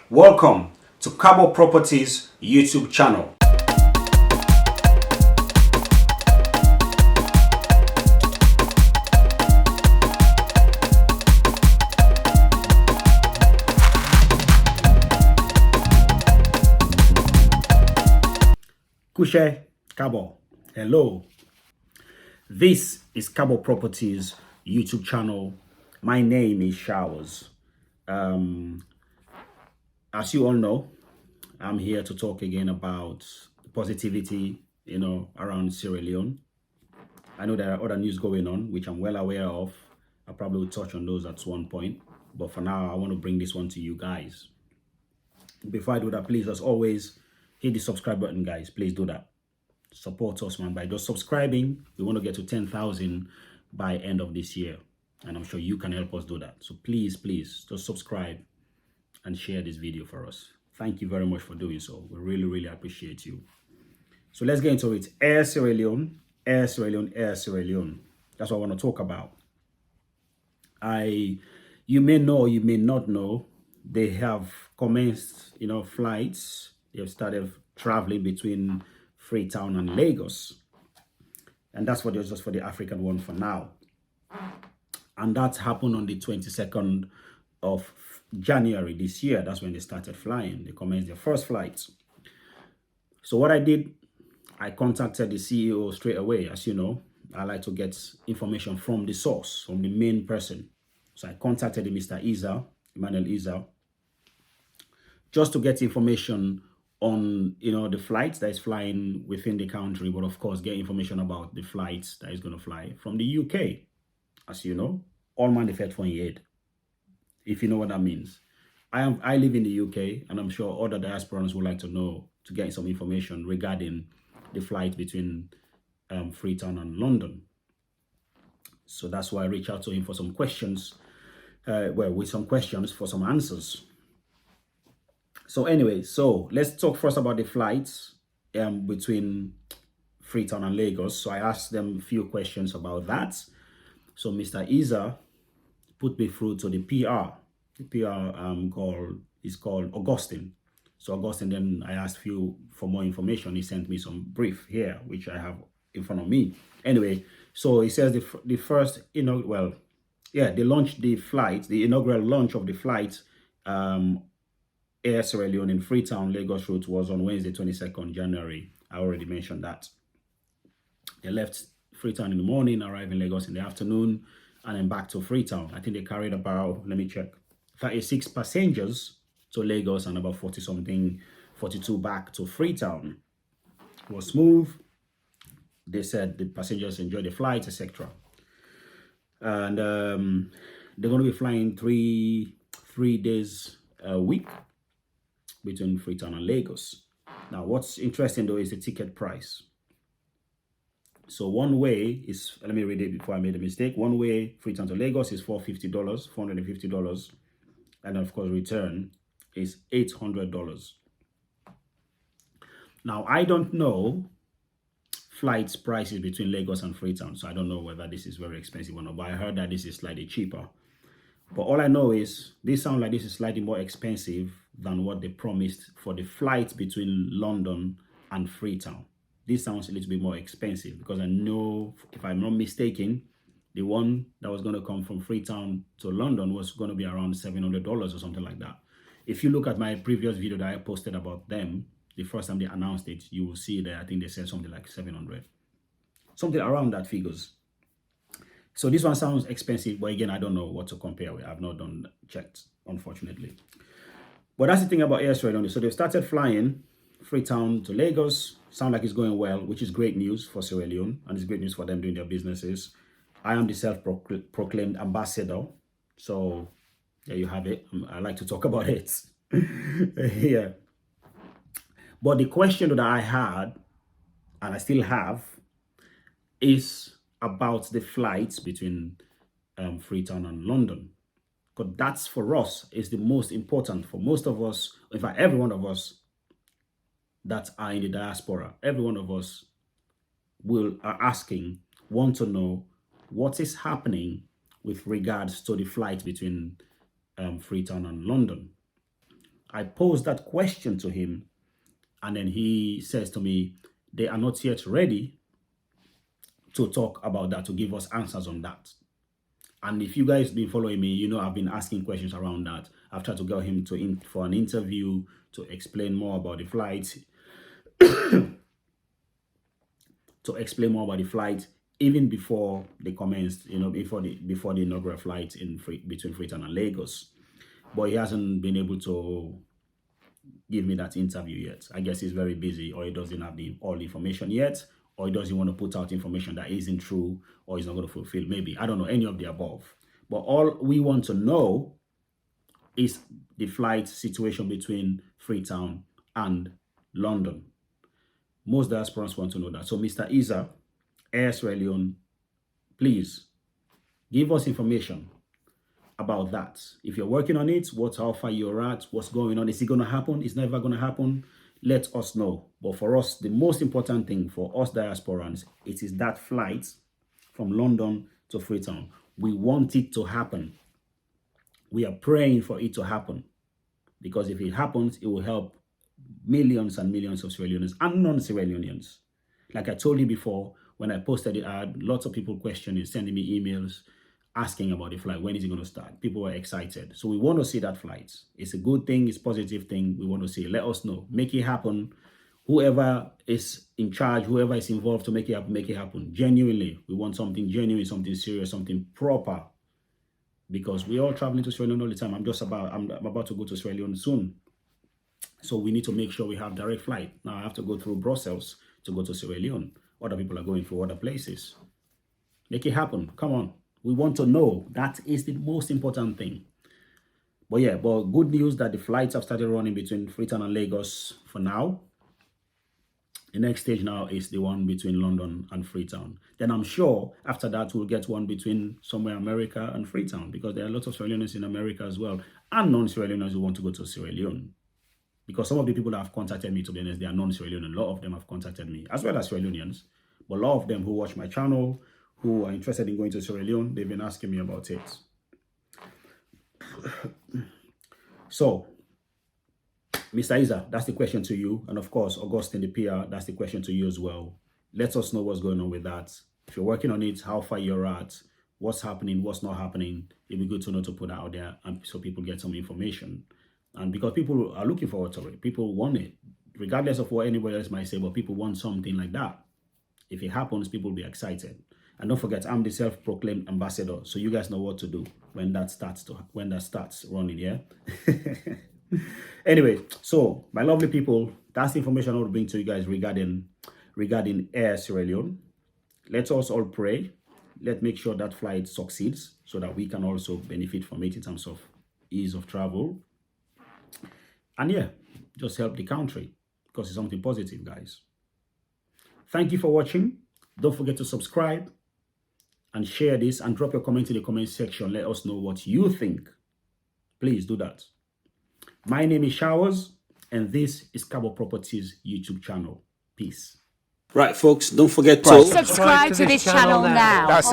Welcome to Cabo Properties YouTube channel. Kushe Cabo, hello. This is Cabo Properties YouTube channel. My name is Showers. As you all know, I'm here to talk again about positivity, around Sierra Leone. I know there are other news going on, which I'm well aware of. I'll probably touch on those at one point. But for now, I want to bring this one to you guys. Before I do that, please, as always, hit the subscribe button, guys. Please do that. Support us, man, by just subscribing. We want to get to 10,000 by end of this year. And I'm sure you can help us do that. So please, just subscribe and share this video for us. Thank you very much for doing so. We really appreciate you. So let's get into it. Air Sierra Leone, Air Sierra Leone, Air Sierra Leone. That's what I want to talk about. You may know, you may not know, they have commenced, flights. They have started traveling between Freetown and Lagos. And that's what just for the African one for now. And that happened on the 22nd of January this year. That's when they started flying. They commenced their first flight. So what I did, I contacted the CEO straight away. As you know, I like to get information from the source, from the main person. So I contacted Mr. Emmanuel Iza, just to get information on, the flights that is flying within the country, but of course, get information about the flights that is going to fly from the UK. As you know, all manifest for aid, if you know what that means. I live in the UK, and I'm sure other diasporans would like to know, to get some information regarding the flight between Freetown and London. So that's why I reached out to him for some questions, with some questions for some answers. So anyway, so let's talk first about the flights between Freetown and Lagos. So I asked them a few questions about that. So Mr. Iza put me through to the PR. The PR is called Augustine. So Augustine, then I asked for more information. He sent me some brief here, which I have in front of me. Anyway, so he says the first, they launched the flight, the inaugural launch of the flight, Air Sierra Leone in Freetown, Lagos route was on Wednesday, 22nd January. I already mentioned that. They left Freetown in the morning, arrived in Lagos in the afternoon, and then back to Freetown. I think they carried about, let me check, 36 passengers to Lagos and about 42 back to Freetown. It was smooth. They said the passengers enjoyed the flight, etc. And they're going to be flying three days a week between Freetown and Lagos. Now, what's interesting though is the ticket price. So one way is, let me read it before I made a mistake. One way Freetown to Lagos is $450. And of course, return is $800. Now, I don't know flights prices between Lagos and Freetown, so I don't know whether this is very expensive or not, but I heard that this is slightly cheaper. But all I know is this sounds like this is slightly more expensive than what they promised for the flight between London and Freetown. This sounds a little bit more expensive because I know, if I'm not mistaken, the one that was going to come from Freetown to London was going to be around $700 or something like that. If you look at my previous video that I posted about them, the first time they announced it, you will see that I think they said something like 700, something around that figures. So this one sounds expensive, but again, I don't know what to compare with. I've not checked, unfortunately. But that's the thing about Air Sierra Leone. So they've started flying Freetown to Lagos. Sound like it's going well, which is great news for Sierra Leone, and it's great news for them doing their businesses. I am the self-proclaimed ambassador. So there you have it. I like to talk about it. Yeah. But the question that I had, and I still have, is about the flights between Freetown and London, because that's for us is the most important for most of us. In fact, every one of us that are in the diaspora, every one of us want to know what is happening with regards to the flight between Freetown and London. I posed that question to him, and then he says to me, they are not yet ready to talk about that, to give us answers on that. And if you guys been following me, you know I've been asking questions around that. I've tried to get him for an interview to explain more about the flight, even before they commenced, before the inaugural flight between Freetown and Lagos. But he hasn't been able to give me that interview yet. I guess he's very busy, or he doesn't have all the information yet, or he doesn't want to put out information that isn't true, or he's not going to fulfill. Maybe, I don't know, any of the above. But all we want to know is the flight situation between Freetown and London. Most diasporans want to know that. So Mr. Isa, Air Sierra Leone, please give us information about that. If you're working on it, how far you're at, what's going on, is it going to happen? It's never going to happen. Let us know. But for us, the most important thing for us diasporans, it is that flight from London to Freetown. We want it to happen. We are praying for it to happen, because if it happens, it will help millions and millions of Sierra Leoneans and non-Sierra Leoneans. Like I told you before, when I posted it, I had lots of people questioning, sending me emails, asking about the flight. When is it going to start? People were excited. So we want to see that flight. It's a good thing. It's a positive thing. We want to see it. Let us know. Make it happen. Whoever is in charge, whoever is involved to make it happen. Genuinely. We want something genuine, something serious, something proper. Because we're all traveling to Sierra Leone all the time. I'm about to go to Sierra Leone soon. So we need to make sure we have direct flight. Now I have to go through Brussels to go to Sierra Leone. Other people are going through other places. Make it happen. Come on. We want to know. That is the most important thing. But yeah, good news that the flights have started running between Freetown and Lagos for now. The next stage now is the one between London and Freetown. Then I'm sure after that we'll get one between somewhere America and Freetown, because there are lots of Sierra Leoneans in America as well, and non-Sierra Leoneans who want to go to Sierra Leone. Because some of the people that have contacted me, to be honest, they are non-Sierra Leone. A lot of them have contacted me, as well as Sierra Leoneans. But a lot of them who watch my channel, who are interested in going to Sierra Leone, they've been asking me about it. So, Mr. Isa, that's the question to you. And of course, Augustine, the PR, that's the question to you as well. Let us know what's going on with that. If you're working on it, how far you're at, what's happening, what's not happening. It'd be good to know, to put that out there, and so people get some information. And because people are looking forward to it, people want it, regardless of what anybody else might say, but people want something like that. If it happens, people will be excited. And don't forget, I'm the self-proclaimed ambassador, so you guys know what to do when that starts running, yeah? Anyway, so my lovely people, that's the information I want to bring to you guys regarding Air Sierra Leone. Let us all pray. Let's make sure that flight succeeds so that we can also benefit from it in terms of ease of travel. And yeah, just help the country, because it's something positive, guys. Thank you for watching. Don't forget to subscribe and share this, and drop your comment in the comment section. Let us know what you think. Please do that. My name is Showers, and this is Cabo Properties YouTube channel. Peace. Right, folks, don't forget to subscribe to this channel now.